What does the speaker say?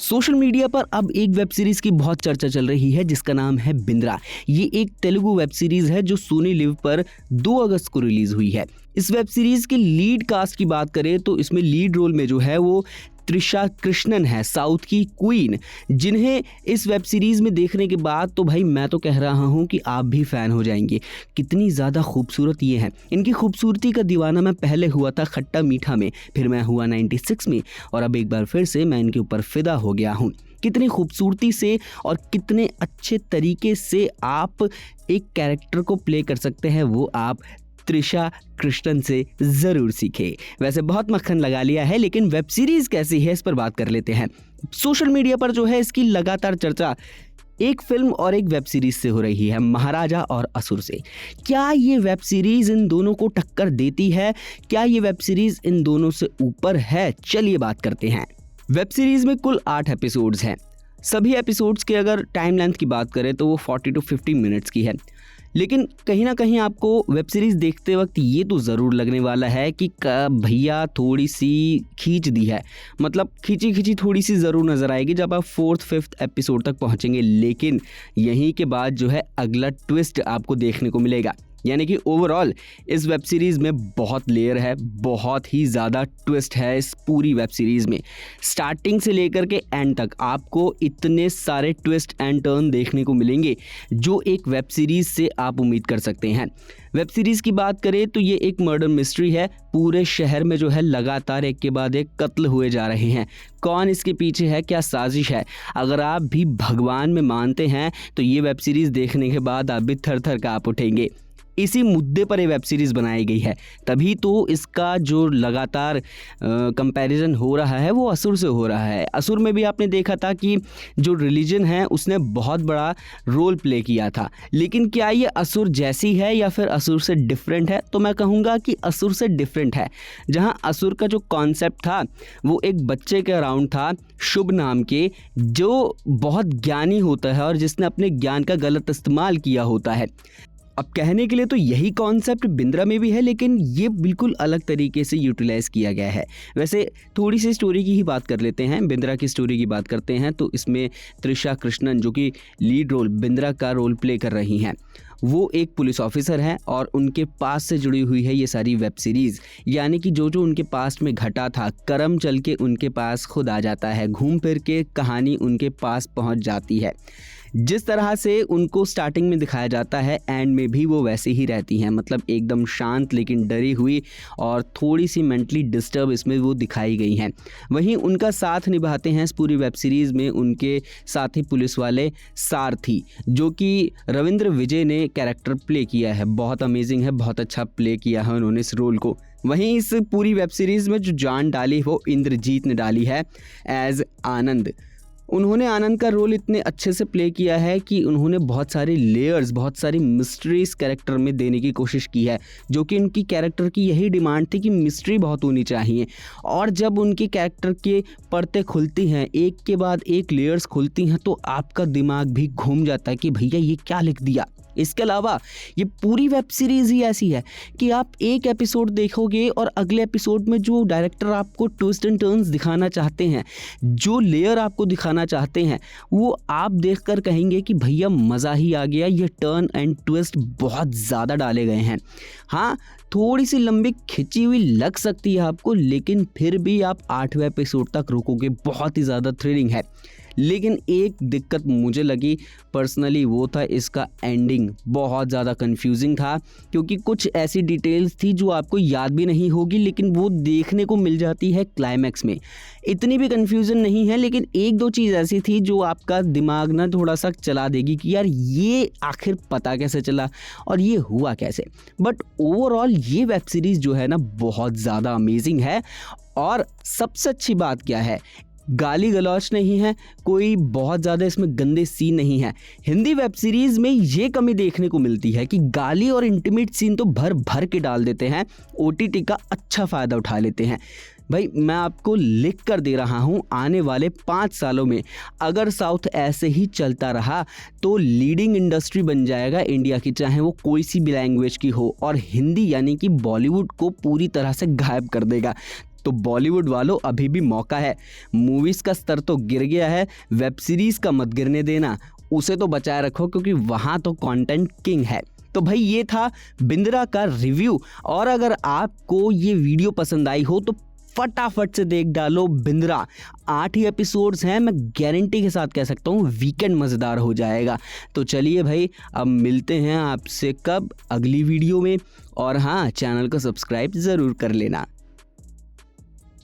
Social media पर अब एक वेब सीरीज की बहुत चर्चा चल रही है जिसका नाम है बिंद्रा। ये एक तेलुगु वेब सीरीज है जो सोनी लिव पर 2 अगस्त को रिलीज हुई है। इस वेब सीरीज के लीड कास्ट की बात करें तो इसमें लीड रोल में जो है वो त्रिशा कृष्णन है, साउथ की क्वीन, जिन्हें इस वेब सीरीज में देखने के बाद तो भाई मैं तो कह रहा हूँ कि आप भी फैन हो जाएंगे। कितनी ज़्यादा खूबसूरत ये हैं। इनकी खूबसूरती का दीवाना मैं पहले हुआ था खट्टा मीठा में, फिर मैं हुआ 96 में और अब एक बार फिर से मैं इनके ऊपर फिदा हो गया हूँ। कितनी खूबसूरती से और कितने अच्छे तरीके से आप एक कैरेक्टर को प्ले कर सकते हैं वो आप त्रिशा कृष्णन से ज़रूर सीखे। वैसे बहुत मक्खन लगा लिया है, लेकिन वेब सीरीज़ कैसी है इस पर बात कर लेते हैं। सोशल मीडिया पर जो है इसकी लगातार चर्चा एक फिल्म और एक वेब सीरीज से हो रही है, महाराजा और असुर से। क्या ये वेब सीरीज इन दोनों को टक्कर देती है? क्या ये वेब सीरीज इन दोनों से ऊपर है? चलिए बात करते हैं। वेब सीरीज में कुल 8 एपिसोड्स हैं। सभी एपिसोड्स के अगर टाइम लेंथ की बात करें तो वो 40 to 50 मिनट्स की है। लेकिन कहीं ना कहीं आपको वेब सीरीज़ देखते वक्त ये तो ज़रूर लगने वाला है कि भैया थोड़ी सी खींच दी है, मतलब खींची थोड़ी सी ज़रूर नज़र आएगी जब आप 4th 5th एपिसोड तक पहुँचेंगे। लेकिन यहीं के बाद जो है अगला ट्विस्ट आपको देखने को मिलेगा। यानी कि ओवरऑल इस वेब सीरीज़ में बहुत लेयर है, बहुत ही ज़्यादा ट्विस्ट है इस पूरी वेब सीरीज़ में। स्टार्टिंग से लेकर के एंड तक आपको इतने सारे ट्विस्ट एंड टर्न देखने को मिलेंगे जो एक वेब सीरीज़ से आप उम्मीद कर सकते हैं। वेब सीरीज़ की बात करें तो ये एक मर्डर मिस्ट्री है। पूरे शहर में जो है लगातार एक के बाद एक कत्ल हुए जा रहे हैं। कौन इसके पीछे है, क्या साजिश है? अगर आप भी भगवान में मानते हैं तो ये वेब सीरीज़ देखने के बाद आप भी थर थर काँप उठेंगे। इसी मुद्दे पर ये वेब सीरीज़ बनाई गई है, तभी तो इसका जो लगातार कंपैरिजन हो रहा है वो असुर से हो रहा है। असुर में भी आपने देखा था कि जो रिलीजन है उसने बहुत बड़ा रोल प्ले किया था, लेकिन क्या ये असुर जैसी है या फिर असुर से डिफरेंट है? तो मैं कहूँगा कि असुर से डिफरेंट है। जहाँ असुर का जो कॉन्सेप्ट था वो एक बच्चे के अराउंड था, शुभ नाम के, जो बहुत ज्ञानी होता है और जिसने अपने ज्ञान का गलत इस्तेमाल किया होता है। अब कहने के लिए तो यही कॉन्सेप्ट बिंद्रा में भी है, लेकिन ये बिल्कुल अलग तरीके से यूटिलाइज़ किया गया है। वैसे थोड़ी सी स्टोरी की ही बात कर लेते हैं, बिंद्रा की स्टोरी की बात करते हैं तो इसमें त्रिशा कृष्णन जो कि लीड रोल बिंद्रा का रोल प्ले कर रही हैं, वो एक पुलिस ऑफिसर हैं और उनके पास से जुड़ी हुई है ये सारी वेब सीरीज़। यानी कि जो उनके पास्ट में घटा था, कर्म चल के उनके पास खुद आ जाता है, घूम फिर के कहानी उनके पास पहुंच जाती है। जिस तरह से उनको स्टार्टिंग में दिखाया जाता है एंड में भी वो वैसे ही रहती हैं, मतलब एकदम शांत लेकिन डरी हुई और थोड़ी सी मेंटली डिस्टर्ब इसमें वो दिखाई गई हैं। वहीं उनका साथ निभाते हैं इस पूरी वेब सीरीज़ में उनके साथी पुलिस वाले सारथी, जो कि रविंद्र विजय ने कैरेक्टर प्ले किया है। बहुत अमेजिंग है, बहुत अच्छा प्ले किया है उन्होंने इस रोल को। वहीं इस पूरी वेब सीरीज़ में जो जान डाली वो इंद्रजीत ने डाली है एज आनंद। उन्होंने आनंद का रोल इतने अच्छे से प्ले किया है कि उन्होंने बहुत सारी लेयर्स, बहुत सारी मिस्ट्रीज कैरेक्टर में देने की कोशिश की है, जो कि उनकी कैरेक्टर की यही डिमांड थी कि मिस्ट्री बहुत होनी चाहिए। और जब उनके कैरेक्टर के परतें खुलती हैं, एक के बाद एक लेयर्स खुलती हैं, तो आपका दिमाग भी घूम जाता है कि भैया ये क्या लिख दिया। इसके अलावा ये पूरी वेब सीरीज़ ही ऐसी है कि आप एक एपिसोड देखोगे और अगले एपिसोड में जो डायरेक्टर आपको ट्विस्ट एंड टर्न्स दिखाना चाहते हैं, जो लेयर आपको दिखाना चाहते हैं, वो आप देखकर कहेंगे कि भैया मज़ा ही आ गया, ये टर्न एंड ट्विस्ट बहुत ज़्यादा डाले गए हैं। हाँ, थोड़ी सी लंबी खिंची हुई लग सकती है आपको, लेकिन फिर भी आप 8वें एपिसोड तक रुकोगे। बहुत ही ज़्यादा थ्रिलिंग है। लेकिन एक दिक्कत मुझे लगी पर्सनली, वो था इसका एंडिंग। बहुत ज़्यादा कंफ्यूजिंग था क्योंकि कुछ ऐसी डिटेल्स थी जो आपको याद भी नहीं होगी, लेकिन वो देखने को मिल जाती है क्लाइमैक्स में। इतनी भी कंफ्यूजन नहीं है, लेकिन एक दो चीज़ ऐसी थी जो आपका दिमाग ना थोड़ा सा चला देगी कि यार ये आखिर पता कैसे चला और ये हुआ कैसे। बट ओवरऑल ये वेब सीरीज़ जो है ना बहुत ज़्यादा अमेजिंग है। और सबसे अच्छी बात क्या है, गाली गलौच नहीं है, कोई बहुत ज़्यादा इसमें गंदे सीन नहीं है। हिंदी वेब सीरीज़ में ये कमी देखने को मिलती है कि गाली और इंटीमेट सीन तो भर भर के डाल देते हैं, ओटीटी का अच्छा फ़ायदा उठा लेते हैं। भाई मैं आपको लिख कर दे रहा हूँ, आने वाले 5 सालों में अगर साउथ ऐसे ही चलता रहा तो लीडिंग इंडस्ट्री बन जाएगा इंडिया की, चाहे वो कोई सी भी लैंग्वेज की हो, और हिंदी यानी कि बॉलीवुड को पूरी तरह से गायब कर देगा। तो बॉलीवुड वालों अभी भी मौका है। मूवीज़ का स्तर तो गिर गया है, वेब सीरीज़ का मत गिरने देना, उसे तो बचाए रखो क्योंकि वहाँ तो कंटेंट किंग है। तो भाई ये था बिंद्रा का रिव्यू, और अगर आपको ये वीडियो पसंद आई हो तो फटाफट से देख डालो बिंद्रा। 8 ही एपिसोड्स हैं, मैं गारंटी के साथ कह सकता हूँ वीकेंड मज़ेदार हो जाएगा। तो चलिए भाई, अब मिलते हैं आपसे कब, अगली वीडियो में। और हाँ, चैनल को सब्सक्राइब ज़रूर कर लेना।